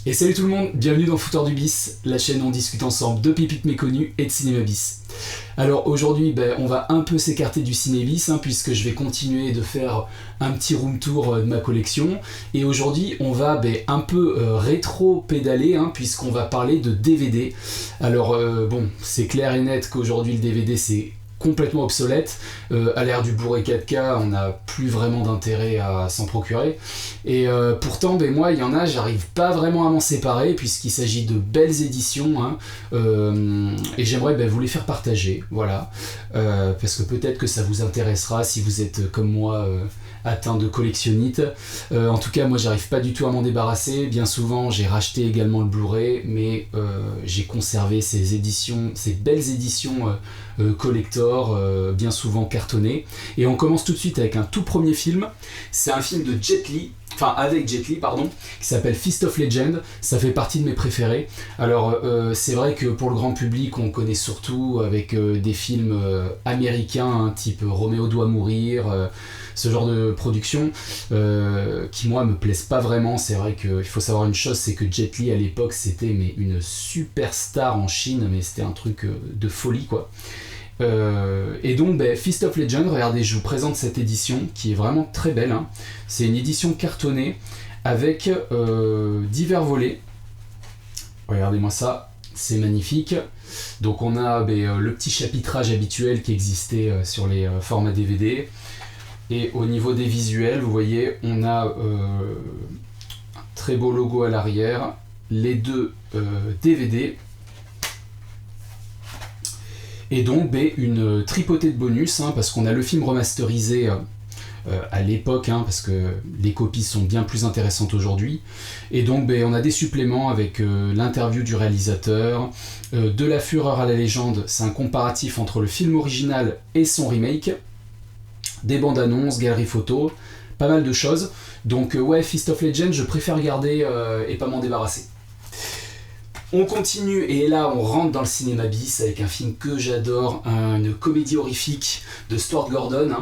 Et salut tout le monde, bienvenue dans Fouteur du Bis, la chaîne où on discute ensemble de pépites méconnues et de cinéma bis. Alors aujourd'hui, on va un peu s'écarter du ciné bis, puisque je vais continuer de faire un petit room tour de ma collection. Et aujourd'hui, on va un peu rétro-pédaler, puisqu'on va parler de DVD. Alors c'est clair et net qu'aujourd'hui le DVD c'est complètement obsolète, à l'ère du Blu-ray 4K on n'a plus vraiment d'intérêt à s'en procurer et pourtant moi il y en a, j'arrive pas vraiment à m'en séparer puisqu'il s'agit de belles éditions et j'aimerais vous les faire partager, voilà, parce que peut-être que ça vous intéressera si vous êtes comme moi atteint de collectionnite. En tout cas moi j'arrive pas du tout à m'en débarrasser, bien souvent j'ai racheté également le Blu-ray mais j'ai conservé ces éditions, ces belles éditions collector, bien souvent cartonnées. Et on commence tout de suite avec un tout premier film, c'est un film de Jet Li, avec Jet Li, qui s'appelle Fist of Legend. Ça fait partie de mes préférés. Alors c'est vrai que pour le grand public on connaît surtout avec des films américains type Roméo doit mourir, ce genre de production qui moi me plaisent pas vraiment. C'est vrai qu'il faut savoir une chose, c'est que Jet Li à l'époque c'était une superstar en Chine, mais c'était un truc de folie quoi. Et donc Fist of Legend, regardez, je vous présente cette édition qui est vraiment très belle, C'est une édition cartonnée avec divers volets. Regardez-moi ça, c'est magnifique. Donc on a le petit chapitrage habituel qui existait sur les formats DVD. Et au niveau des visuels, vous voyez, on a un très beau logo à l'arrière, les deux DVD. Et donc une tripotée de bonus, parce qu'on a le film remasterisé à l'époque, parce que les copies sont bien plus intéressantes aujourd'hui. Et donc on a des suppléments avec l'interview du réalisateur, de la fureur à la légende, c'est un comparatif entre le film original et son remake, des bandes annonces, galeries photos, pas mal de choses. Donc Fist of Legend, je préfère garder et pas m'en débarrasser. On continue et là on rentre dans le cinéma bis avec un film que j'adore, une comédie horrifique de Stuart Gordon,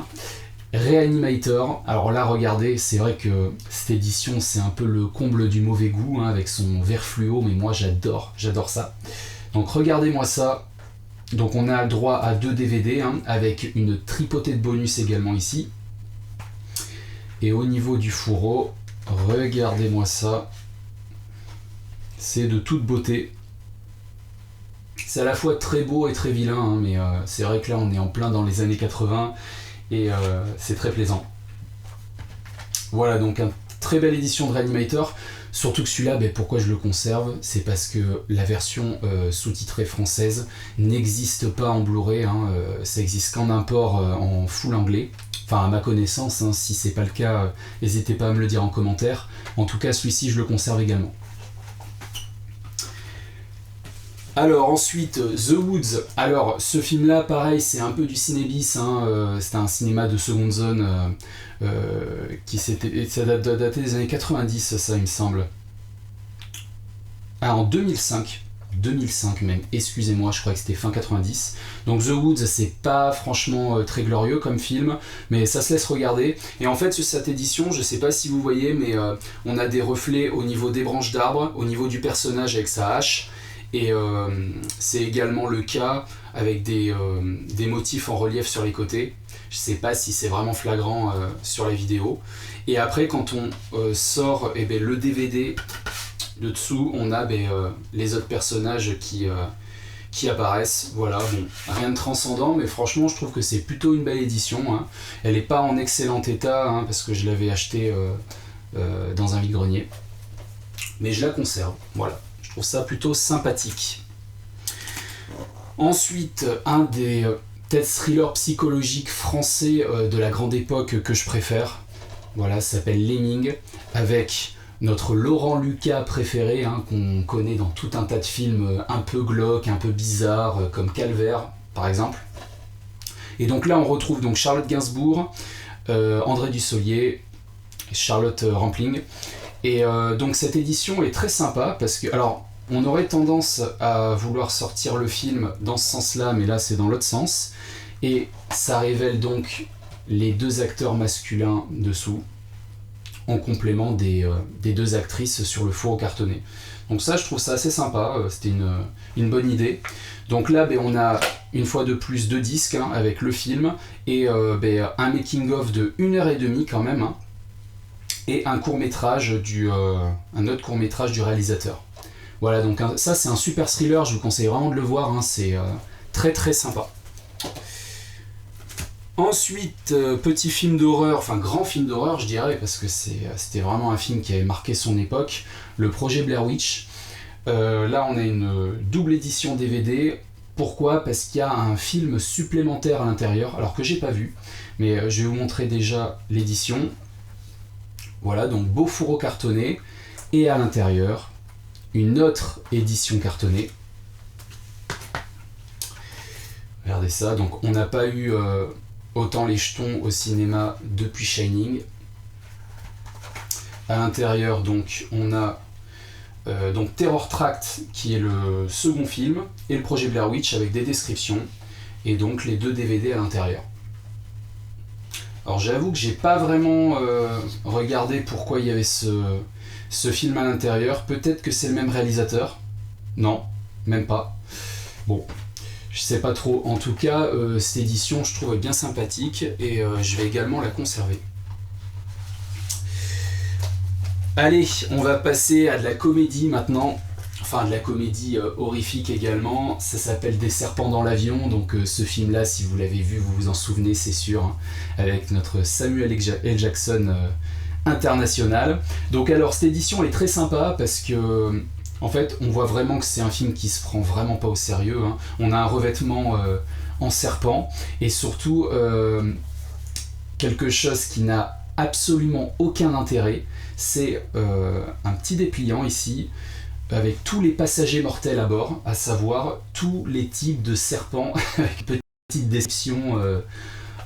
Reanimator. Alors là regardez, c'est vrai que cette édition c'est un peu le comble du mauvais goût, avec son vert fluo, mais moi j'adore ça. Donc regardez-moi ça. Donc on a le droit à 2 DVD avec une tripotée de bonus également ici. Et au niveau du fourreau, regardez-moi ça. C'est de toute beauté. C'est à la fois très beau et très vilain, mais c'est vrai que là on est en plein dans les années 80 et c'est très plaisant. Voilà, donc une très belle édition de Reanimator. Surtout que celui-là, pourquoi je le conserve, c'est parce que la version sous-titrée française n'existe pas en Blu-ray, ça existe qu'en import en full anglais. Enfin à ma connaissance, si c'est pas le cas, n'hésitez pas à me le dire en commentaire. En tout cas celui-ci je le conserve également. Alors ensuite, The Woods. Alors ce film-là, pareil, c'est un peu du ciné-bis, c'était un cinéma de seconde zone ça datait des années 90, ça il me semble. Ah, en 2005 même, excusez-moi, je crois que c'était fin 90. Donc The Woods, c'est pas franchement très glorieux comme film, mais ça se laisse regarder. Et en fait, sur cette édition, je sais pas si vous voyez, mais on a des reflets au niveau des branches d'arbres, au niveau du personnage avec sa hache. Et c'est également le cas avec des motifs en relief sur les côtés. Je sais pas si c'est vraiment flagrant sur la vidéo. Et après quand on sort le DVD de dessous, on a les autres personnages qui apparaissent. Voilà, rien de transcendant, mais franchement je trouve que c'est plutôt une belle édition. Elle n'est pas en excellent état, parce que je l'avais acheté dans un vide-grenier. Mais je la conserve, voilà. Je trouve ça plutôt sympathique. Ensuite, un des peut-être thrillers psychologiques français de la grande époque que je préfère, voilà, ça s'appelle Lemming, avec notre Laurent Lucas préféré, qu'on connaît dans tout un tas de films un peu glauques, un peu bizarres, comme Calvaire par exemple. Et donc là on retrouve donc Charlotte Gainsbourg, André Dussolier, Charlotte Rampling. Et donc cette édition est très sympa parce que, alors on aurait tendance à vouloir sortir le film dans ce sens-là, mais là c'est dans l'autre sens. Et ça révèle donc les 2 acteurs masculins dessous. en complément des deux actrices sur le fourreau cartonné. Donc ça, je trouve ça assez sympa, c'était une bonne idée. Donc là, on a une fois de plus 2 disques hein, avec le film et un making-of de 1h30 quand même, hein, et un court-métrage un autre court-métrage du réalisateur. Voilà, donc ça c'est un super thriller, je vous conseille vraiment de le voir, hein, c'est très très sympa. Ensuite, petit film d'horreur, enfin grand film d'horreur je dirais, parce que c'était vraiment un film qui avait marqué son époque, le projet Blair Witch. Là on a une double édition DVD. Pourquoi ? Parce qu'il y a un film supplémentaire à l'intérieur, alors que j'ai pas vu, mais je vais vous montrer déjà l'édition. Voilà, donc beau fourreau cartonné, et à l'intérieur, une autre édition cartonnée. Regardez ça, donc on n'a pas eu autant les jetons au cinéma depuis Shining. À l'intérieur, donc, on a donc Terror Tract, qui est le second film, et le projet Blair Witch avec des descriptions, et donc les 2 DVD à l'intérieur. Alors j'avoue que j'ai pas vraiment regardé pourquoi il y avait ce film à l'intérieur. Peut-être que c'est le même réalisateur. Non, même pas. Bon, je sais pas trop. En tout cas, cette édition, je trouve bien sympathique et je vais également la conserver. Allez, on va passer à de la comédie maintenant. Enfin, de la comédie horrifique également. Ça s'appelle Des serpents dans l'avion. Donc ce film-là, si vous l'avez vu, vous vous en souvenez, c'est sûr, hein, avec notre Samuel L. Jackson international. Donc alors, cette édition elle est très sympa parce que en fait, on voit vraiment que c'est un film qui se prend vraiment pas au sérieux, hein. On a un revêtement en serpent et surtout quelque chose qui n'a absolument aucun intérêt. C'est un petit dépliant ici avec tous les passagers mortels à bord, à savoir tous les types de serpents avec petite description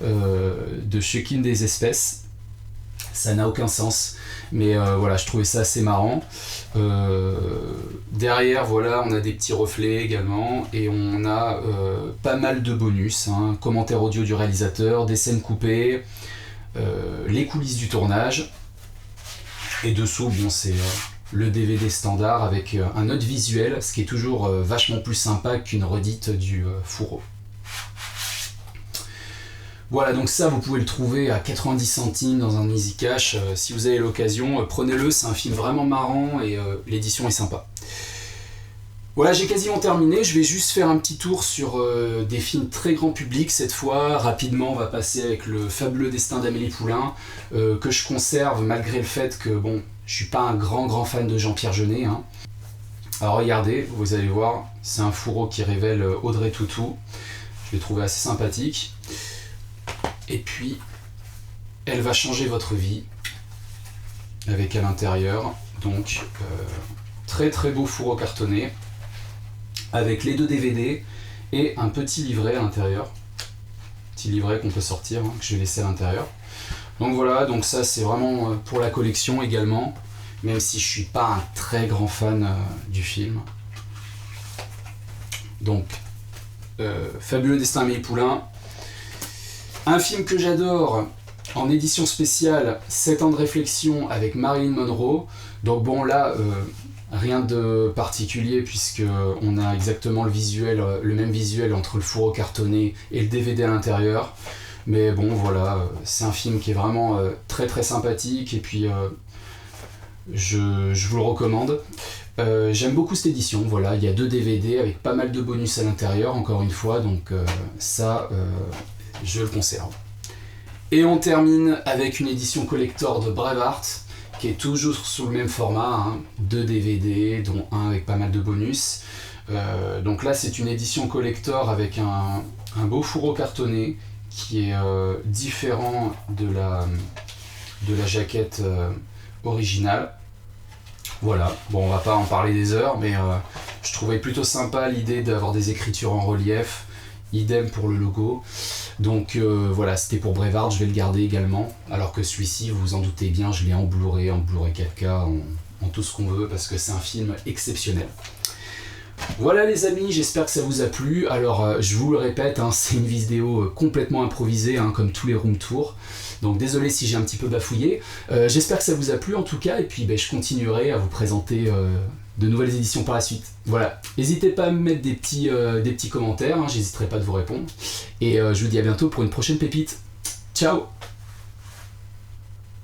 de chacune des espèces. Ça n'a aucun sens, mais voilà, je trouvais ça assez marrant. Derrière, voilà, on a des petits reflets également, et on a pas mal de bonus, hein, commentaires audio du réalisateur, des scènes coupées, les coulisses du tournage, et dessous, bon, c'est le DVD standard avec un autre visuel, ce qui est toujours vachement plus sympa qu'une redite du fourreau. Voilà, donc ça vous pouvez le trouver à 90 centimes dans un Easy Cash, si vous avez l'occasion, prenez-le, c'est un film vraiment marrant et l'édition est sympa. Voilà, j'ai quasiment terminé, je vais juste faire un petit tour sur des films très grand public cette fois. Rapidement, on va passer avec Le fabuleux destin d'Amélie Poulain, que je conserve malgré le fait que, bon, je suis pas un grand fan de Jean-Pierre Jeunet, hein. Alors regardez, vous allez voir, c'est un fourreau qui révèle Audrey Tautou, je l'ai trouvé assez sympathique. Et puis, elle va changer votre vie, avec à l'intérieur, donc, très très beau fourreau cartonné, avec les 2 DVD et un petit livret à l'intérieur. Petit livret qu'on peut sortir, hein, que je vais laisser à l'intérieur. Donc voilà, donc ça c'est vraiment pour la collection également, même si je suis pas un très grand fan du film. Donc, Fabuleux destin d'Amélie Poulain. Un film que j'adore, en édition spéciale, 7 ans de réflexion avec Marilyn Monroe. Donc bon là, rien de particulier puisque on a exactement le même visuel entre le fourreau cartonné et le DVD à l'intérieur. Mais bon voilà, c'est un film qui est vraiment très très sympathique et puis je vous le recommande. J'aime beaucoup cette édition, voilà, il y a 2 DVD avec pas mal de bonus à l'intérieur encore une fois, donc ça je le conserve. Et on termine avec une édition collector de Braveheart qui est toujours sous le même format, hein, 2 DVD dont un avec pas mal de bonus. Donc là c'est une édition collector avec un beau fourreau cartonné qui est différent de la jaquette originale. Voilà, bon on va pas en parler des heures, mais je trouvais plutôt sympa l'idée d'avoir des écritures en relief, idem pour le logo. Donc voilà, c'était pour Braveheart, je vais le garder également, alors que celui-ci, vous vous en doutez bien, je l'ai en Blu-ray 4K, en tout ce qu'on veut, parce que c'est un film exceptionnel. Voilà les amis, j'espère que ça vous a plu. Alors je vous le répète, hein, c'est une vidéo complètement improvisée, hein, comme tous les room tours. Donc désolé si j'ai un petit peu bafouillé. J'espère que ça vous a plu en tout cas, et puis je continuerai à vous présenter de nouvelles éditions par la suite. Voilà, n'hésitez pas à me mettre des petits commentaires, hein, j'hésiterai pas de vous répondre. Et je vous dis à bientôt pour une prochaine pépite. Ciao!